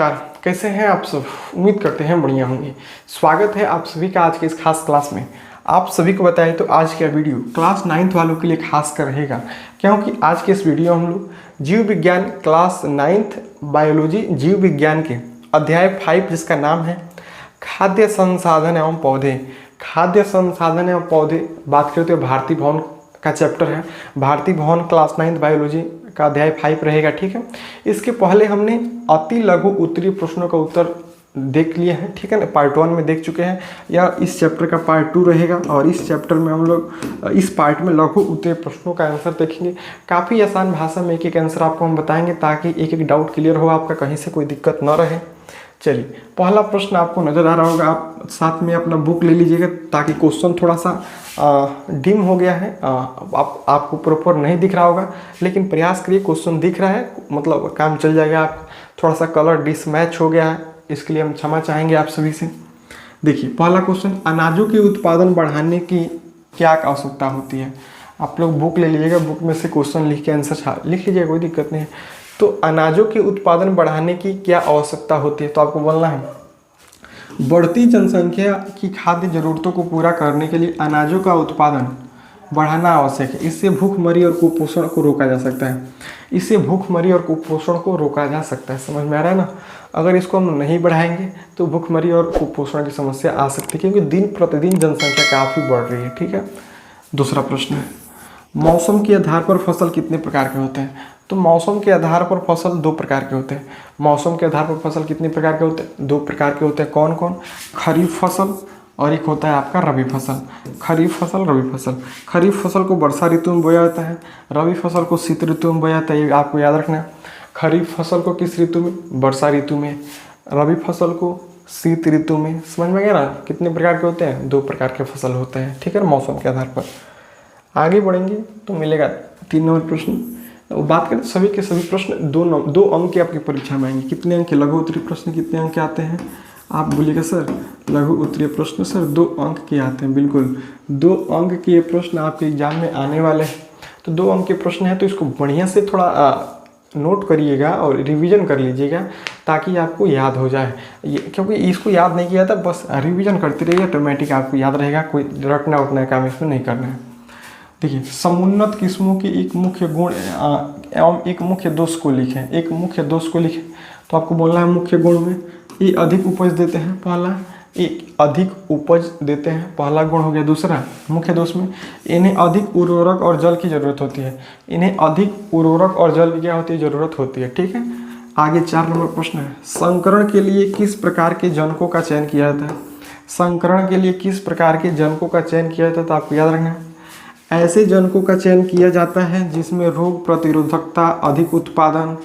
नमस्कार, कैसे हैं आप सब। उम्मीद करते हैं बढ़िया होंगे। स्वागत है आप सभी का आज के इस खास क्लास में। आप सभी को बताएं तो आज का वीडियो क्लास 9th वालों के लिए खास कर रहेगा, क्योंकि आज के इस वीडियो हम लोग जीव विज्ञान क्लास 9th बायोलॉजी जीव विज्ञान के अध्याय 5 जिसका नाम है खाद्य संसाधन एवं पौधे। खाद्य संसाधन एवं पौधे बात करते हुए भारतीय भवन का चैप्टर है। भारतीय भवन क्लास 9th बायोलॉजी का अध्याय 5 रहेगा, ठीक है। इसके पहले हमने अति लघु उत्तरीय प्रश्नों का उत्तर देख लिए हैं, ठीक है ना। पार्ट 1 में देख चुके हैं, या इस चैप्टर का पार्ट 2 रहेगा और इस चैप्टर में हम लोग इस पार्ट में लघु उत्तरीय प्रश्नों का आंसर देखेंगे। काफ़ी आसान भाषा में एक एक आंसर आपको हम बताएंगे ताकि एक एक डाउट क्लियर हो, आपका कहीं से कोई दिक्कत न रहे। चलिए, पहला प्रश्न आपको नज़र आ रहा होगा, आप साथ में अपना बुक ले लीजिएगा ताकि क्वेश्चन थोड़ा सा डिम हो गया है, आपको प्रॉपर नहीं दिख रहा होगा, लेकिन प्रयास करिए, क्वेश्चन दिख रहा है मतलब काम चल जाएगा। आप थोड़ा सा कलर डिसमैच हो गया है, इसके लिए हम क्षमा चाहेंगे आप सभी से। देखिए, पहला क्वेश्चन, अनाजों के उत्पादन बढ़ाने की क्या आवश्यकता होती है। आप लोग बुक ले लीजिएगा, बुक में से क्वेश्चन लिख के आंसर लिख लीजिएगा, कोई दिक्कत नहीं है। तो अनाजों के उत्पादन बढ़ाने की क्या आवश्यकता होती है, तो आपको बोलना है बढ़ती जनसंख्या की खाद्य जरूरतों को पूरा करने के लिए अनाजों का उत्पादन बढ़ाना आवश्यक है। इससे भूखमरी और कुपोषण को रोका जा सकता है। इससे भूखमरी और कुपोषण को रोका जा सकता है, समझ में आ रहा है ना। अगर इसको हम नहीं बढ़ाएंगे तो भूखमरी और कुपोषण की समस्या आ सकती है, क्योंकि दिन प्रतिदिन जनसंख्या काफ़ी बढ़ रही है, ठीक है। दूसरा प्रश्न है, मौसम के आधार पर फसल कितने प्रकार के होते हैं। तो मौसम के आधार पर फसल 2 प्रकार के होते हैं। मौसम के आधार पर फसल कितने प्रकार के होते हैं, 2 प्रकार के होते हैं। कौन कौन? खरीफ फसल और एक होता है आपका रबी फसल। खरीफ फसल, रबी फसल। खरीफ फसल को वर्षा ऋतु में बोया जाता है, रबी फसल को शीत ऋतु में बोया जाता है, ये आपको याद रखना है। खरीफ फसल को किस ऋतु में? वर्षा ऋतु में। रबी फसल को शीत ऋतु में। समझ में गया ना। कितने प्रकार के होते हैं? 2 प्रकार के फसल होते हैं, ठीक है, मौसम के आधार पर। आगे बढ़ेंगे तो मिलेगा 3 नंबर प्रश्न। बात करें सभी के सभी प्रश्न 2 अंक के आपकी परीक्षा में आएंगे। कितने अंक के लघु उत्तरीय प्रश्न कितने अंक के आते हैं? आप बोलिएगा सर लघु उत्तरीय प्रश्न सर 2 अंक के आते हैं। बिल्कुल 2 अंक के ये प्रश्न आपके एग्जाम में आने वाले हैं। तो 2 अंक के प्रश्न हैं, तो इसको बढ़िया से थोड़ा नोट करिएगा और रिवीजन कर लीजिएगा ताकि आपको याद हो जाए। क्योंकि इसको याद नहीं किया था, बस रिवीजन करते रहिए, ऑटोमेटिक आपको याद रहेगा। कोई रटना उठना काम इसमें नहीं करना है। देखिए, समुन्नत किस्मों के एक मुख्य गुण एवं एक मुख्य दोष को लिखें। एक मुख्य दोष को लिखें, तो आपको बोलना है मुख्य गुण में ये अधिक उपज देते हैं, पहला। एक अधिक उपज देते हैं, पहला गुण हो गया। दूसरा मुख्य दोष में इन्हें अधिक उर्वरक और जल की जरूरत होती है। इन्हें अधिक उर्वरक और जल की क्या होती है? जरूरत होती है, ठीक है। आगे 4 नंबर प्रश्न है, संकरण के लिए किस प्रकार के जनकों का चयन किया जाता है। संकरण के लिए किस प्रकार के जनकों का चयन किया जाता है, तो आपको याद रखना है ऐसे जनकों का चयन किया जाता है जिसमें रोग प्रतिरोधकता, अधिक उत्पादन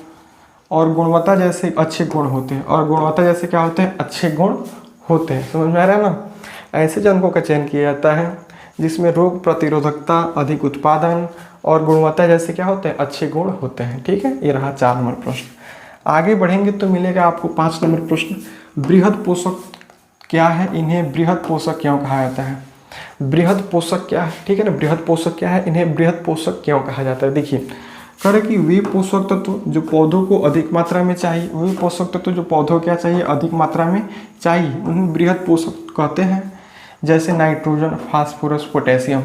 और गुणवत्ता जैसे अच्छे गुण होते हैं। और गुणवत्ता जैसे क्या होते हैं? अच्छे गुण होते हैं। समझ में आ रहा है ना। ऐसे जनकों का चयन किया जाता है जिसमें रोग प्रतिरोधकता, अधिक उत्पादन और गुणवत्ता जैसे क्या होते हैं? अच्छे गुण होते हैं, ठीक है। ये रहा 4 नंबर प्रश्न। आगे बढ़ेंगे तो मिलेगा आपको 5 नंबर प्रश्न, बृहद पोषक क्या है, इन्हें बृहद पोषक क्यों कहा जाता है। बृहद पोषक क्या है, ठीक है ना। बृहद पोषक क्या है, इन्हें बृहद पोषक क्यों कहा जाता है। देखिए, कह कि वे पोषक तत्व जो पौधों को अधिक मात्रा में चाहिए, वे पोषक तत्व जो पौधों क्या चाहिए? अधिक मात्रा में चाहिए, उन्हें बृहद पोषक कहते हैं। जैसे नाइट्रोजन, फास्फोरस, पोटेशियम।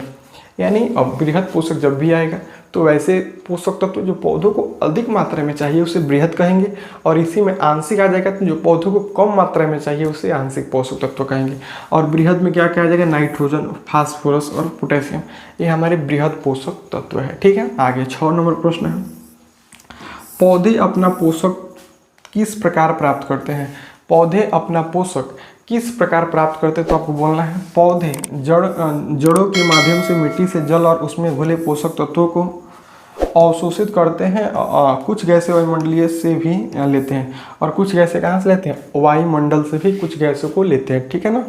यानी अब बृहद पोषक जब भी आएगा तो वैसे पोषक तत्व जो पौधों को अधिक मात्रा में चाहिए उसे बृहद कहेंगे, और इसी में आंशिक आ जाएगा तो जो पौधों को कम मात्रा में चाहिए उसे आंशिक पोषक तत्व कहेंगे। और बृहद में क्या क्या आ जाएगा? नाइट्रोजन, फास्फोरस और पोटेशियम, ये हमारे बृहद पोषक तत्व है, ठीक है। आगे 6 नंबर प्रश्न है, पौधे अपना पोषक किस प्रकार प्राप्त करते हैं। पौधे अपना पोषक किस प्रकार प्राप्त करते हैं, तो आपको बोलना है पौधे जड़ों के माध्यम से मिट्टी से जल और उसमें घुले पोषक तत्वों को अवशोषित करते हैं। कुछ गैसें वायुमंडलीय से भी लेते हैं, और कुछ गैसें कहाँ से लेते हैं? वायुमंडल से भी कुछ गैसों को लेते हैं, ठीक है ना।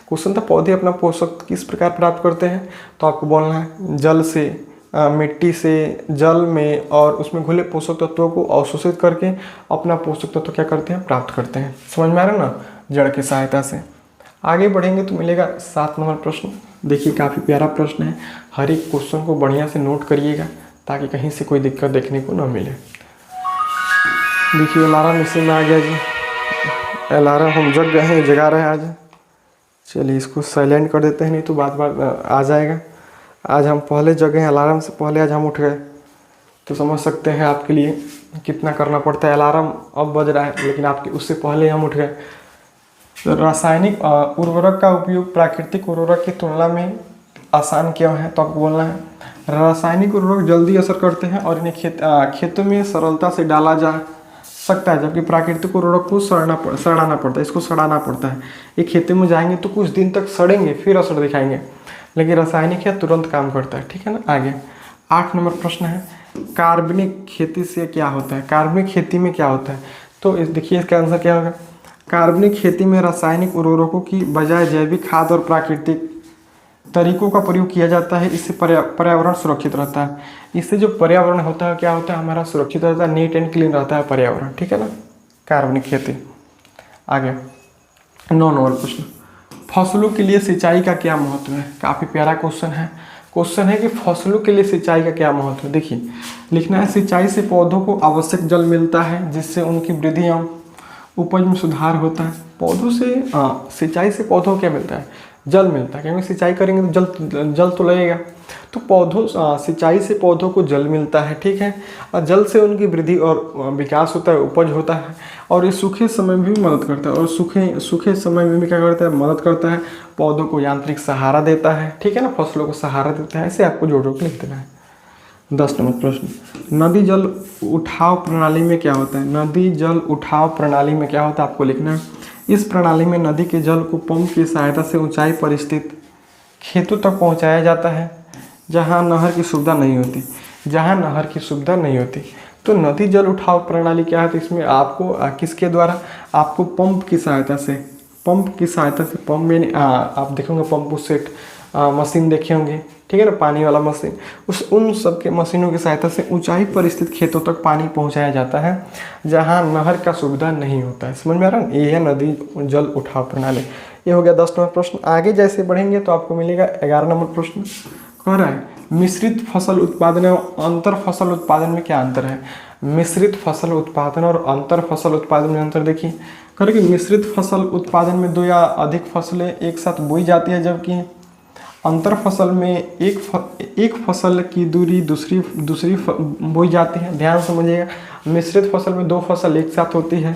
क्वेश्चन था पौधे अपना पोषक किस प्रकार प्राप्त करते हैं, तो आपको बोलना है जल से, मिट्टी से, जल में और उसमें घुले पोषक तत्वों को अवशोषित करके अपना पोषक तत्व क्या करते हैं? प्राप्त करते हैं। समझ में आ रहा है ना, जड़ की सहायता से। आगे बढ़ेंगे तो मिलेगा 7 नंबर प्रश्न। देखिए, काफ़ी प्यारा प्रश्न है, हर एक क्वेश्चन को बढ़िया से नोट करिएगा ताकि कहीं से कोई दिक्कत देखने को ना मिले। देखिए, अलार्म इसी में आ गया जी। अलार्म हम जग गए हैं, जगा रहे हैं आज। चलिए इसको साइलेंट कर देते हैं, नहीं तो बात बात आ जाएगा। आज हम पहले जगे हैं, अलार्म से पहले आज हम उठ गए, तो समझ सकते हैं आपके लिए कितना करना पड़ता है। अलार्म अब बज रहा है लेकिन आपके उससे पहले हम उठ गए। तो रासायनिक उर्वरक का उपयोग प्राकृतिक उर्वरक की तुलना में आसान क्यों है, तो आपको बोलना है रासायनिक उर्वरक जल्दी असर करते हैं और इन्हें खेतों में सरलता से डाला जा सकता है, जबकि प्राकृतिक उर्वरक को सड़ाना पड़ता है, इसको सड़ाना पड़ता है। ये खेतों में जाएंगे तो कुछ दिन तक सड़ेंगे फिर असर दिखाएंगे, लेकिन रासायनिक है तुरंत काम करता है, ठीक है ना। आगे 8 नंबर प्रश्न है, कार्बनिक खेती से क्या होता है, कार्बनिक खेती में क्या होता है। तो देखिए इसका आंसर क्या होगा। कार्बनिक खेती में रासायनिक उर्वरकों की बजाय जैविक खाद और प्राकृतिक तरीकों का प्रयोग किया जाता है। इससे पर्यावरण सुरक्षित रहता है। इससे जो पर्यावरण होता है क्या होता है, हमारा सुरक्षित रहता है, नीट एंड क्लीन रहता है पर्यावरण, ठीक है ना। कार्बनिक खेती। आगे 9 नंबर प्रश्न, फसलों के लिए सिंचाई का क्या महत्व है। काफ़ी प्यारा क्वेश्चन है। क्वेश्चन है कि फसलों के लिए सिंचाई का क्या महत्व है। देखिए लिखना है, सिंचाई से पौधों को आवश्यक जल मिलता है जिससे उनकी वृद्धि एवं उपज में सुधार होता है। पौधों से सिंचाई से पौधों को क्या मिलता है, जल मिलता है, क्योंकि सिंचाई करेंगे तो जल तो लगेगा। तो पौधों सिंचाई से पौधों को जल मिलता है, ठीक है, और जल से उनकी वृद्धि और विकास होता है, उपज होता है, और ये सूखे समय में भी मदद करता है, और सूखे समय में भी क्या करता है, मदद करता है, पौधों को यांत्रिक सहारा देता है, ठीक है ना, फसलों को सहारा देता है। ऐसे आपको जोड़ के लिख देना है। 10 नंबर प्रश्न, नदी जल उठाव प्रणाली में क्या होता है। नदी जल उठाव प्रणाली में क्या होता है आपको लिखना है। इस प्रणाली में नदी के जल को पंप की सहायता से ऊंचाई पर स्थित खेतों तक पहुंचाया जाता है जहां नहर की सुविधा नहीं होती, जहां नहर की सुविधा नहीं होती। तो नदी जल उठाव प्रणाली क्या है, तो इसमें आपको किसके द्वारा, आपको पंप की सहायता से, पंप में आप देखेंगे पंप सेट मशीन देखे होंगे, ठीक है ना, पानी वाला मशीन, उन सब के मशीनों की सहायता से ऊंचाई पर स्थित खेतों तक पानी पहुंचाया जाता है जहां नहर का सुविधा नहीं होता है। समझ में आ रहा है, ये है नदी जल उठाव प्रणाली। ये हो गया 10 नंबर प्रश्न। आगे जैसे बढ़ेंगे तो आपको मिलेगा 11 नंबर प्रश्न। कह रहा है मिश्रित फसल उत्पादन और अंतर फसल उत्पादन में क्या अंतर है। मिश्रित फसल उत्पादन और अंतर फसल उत्पादन में अंतर देखिए। कह रहे कि मिश्रित फसल उत्पादन में 2 या अधिक फसलें एक साथ बोई जाती है, जबकि अंतर फसल में एक फसल की दूरी दूसरी बोई जाती है। ध्यान समझिएगा, मिश्रित फसल में 2 फसल एक साथ होती है,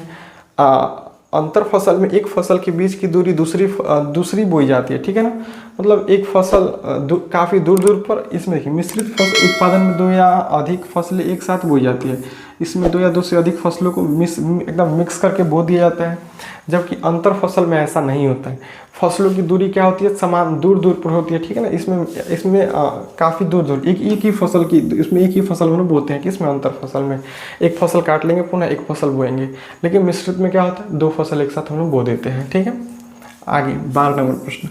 अंतर फसल में एक फसल के बीच की दूरी दूसरी बोई जाती है, ठीक है ना। मतलब एक फसल काफ़ी दूर पर, इसमें देखिए मिश्रित फसल उत्पादन में 2 या अधिक फसलें एक साथ बोई जाती है, इसमें 2 या 2 से अधिक फसलों को एकदम मिक्स करके बो दिया जाता है, जबकि अंतर फसल में ऐसा नहीं होता है। फसलों की दूरी क्या होती है, समान दूर पर होती है, ठीक है ना। इसमें काफ़ी दूर एक ही फसल की, इसमें एक ही फसल में बोते हैं, किसमें, अंतर फसल में एक फसल काट लेंगे पुनः एक फसल बोएंगे, लेकिन मिश्रित में क्या होता है, 2 फसल एक साथ हम लोग बो देते हैं, ठीक है। आगे 12 नंबर प्रश्न,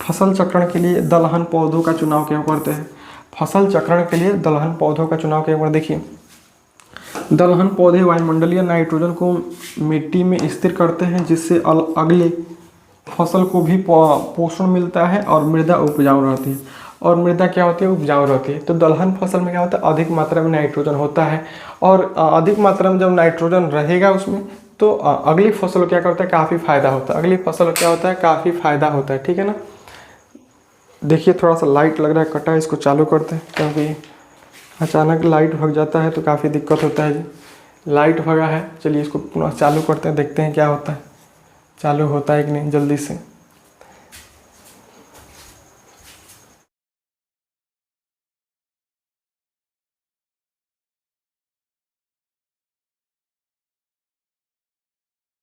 फसल चक्रण के लिए दलहन पौधों का चुनाव क्यों करते हैं। फसल चक्रण के लिए दलहन पौधों का चुनाव क्यों करते हैं। देखिए दलहन पौधे वायुमंडलीय नाइट्रोजन को मिट्टी में स्थिर करते हैं, जिससे अगले फसल को भी पोषण मिलता है और मृदा उपजाऊ रहती है। और मृदा क्या होती है, उपजाऊ रहती है। तो दलहन फसल में क्या होता है, अधिक मात्रा में नाइट्रोजन होता है, और अधिक मात्रा में जब नाइट्रोजन रहेगा उसमें तो अगली फसल क्या करता है, काफ़ी फायदा होता है। अगली फसल क्या होता है, काफ़ी फायदा होता है, ठीक है ना। देखिए थोड़ा सा लाइट लग रहा है कटा है, इसको चालू करते हैं, क्योंकि अचानक लाइट भग जाता है तो काफ़ी दिक्कत होता है जी। लाइट भगा है, चलिए इसको पुनः चालू करते हैं, देखते हैं क्या होता है, चालू होता है कि नहीं जल्दी से।